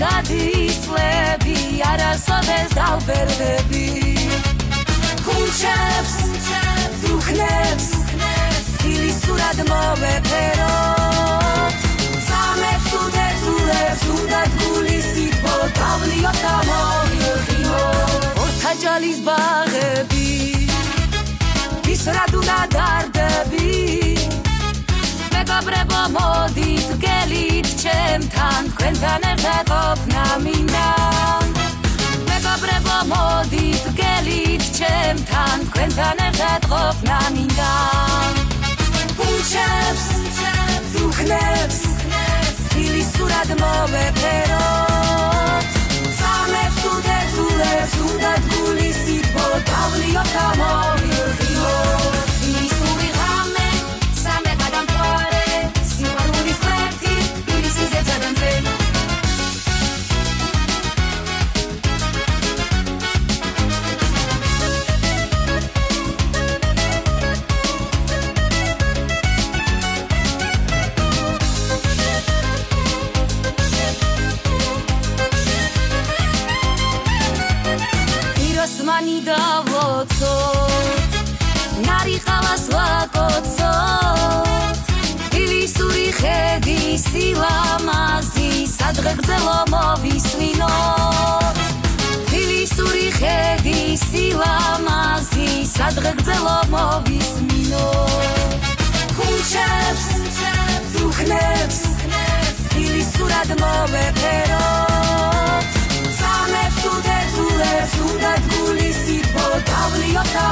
გადისლები არასოდეს დავბერდები კუჩებს ვუხნებს ფილისურად მოვეფეროთ სამებს უდესულებს უნდათ გულისით მოდავლიოთ და მოვიხილოთ ორთაჯალის ბაღები ის რად უნდა დარდები მეგობრებო მოდით გელით ჩემთან თქვენთან ერთად ყოფნა მინდა მეგობრებო მოდით გელით ჩემთან თქვენთან ერთად ყოფნა მინდა კუჩებს ვუხნებს ფილისურად მოვეფეროთ სამებს უდესულებს უნდათ გულისით მოდავლიოთ და მოვიხილოთ ისური ღამე სამე გადამთვარე სიყვარულის კვერთხი პირისიზე წადამზე მანი დავოცოთ ნარიყავას ვაკოცოთ ფილისური ხედი სილამაზი სადღეგრძელო მოვისმინოთ ფილისური ხედი სილამაზი სადღეგრძელო მოვისმინოთ კუჩებს ვუხნებს ფილისურად მოვეფეროთ სამებს უდესულებს უნდათ გულისით მოდავლიოთ და